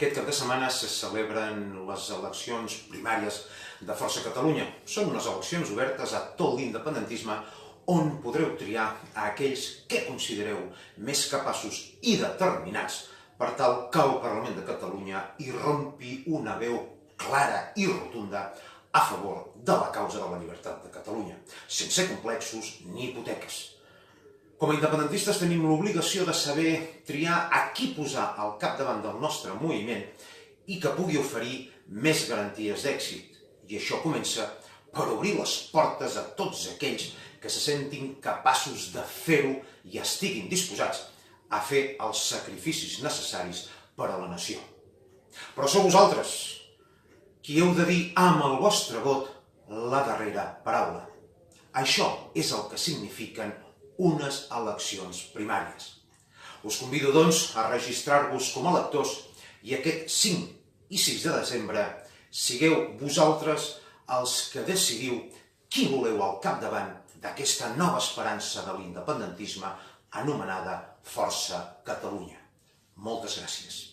Aquest cap de setmana se celebren les eleccions primàries de Força Catalunya. Són unes eleccions obertes a tot l'independentisme on podreu triar a aquells que considereu més capaços i determinats per tal que el Parlament de Catalunya irrompi una veu clara i rotunda a favor de la causa de la llibertat de Catalunya, sense complexos ni hipoteques. Com a independentistes tenim l'obligació de saber triar a qui posar al capdavant del nostre moviment i que pugui oferir més garanties d'èxit. I això comença per obrir les portes a tots aquells que se sentin capaços de fer-ho i estiguin disposats a fer els sacrificis necessaris per a la nació. Però sou vosaltres qui heu de dir amb el vostre vot la darrera paraula. Això és el que signifiquen unes eleccions primàries. Us convido, doncs, a registrar-vos com a electors i aquest 5 i 6 de desembre sigueu vosaltres els que decidiu qui voleu al capdavant d'aquesta nova esperança de l'independentisme anomenada Força Catalunya. Moltes gràcies.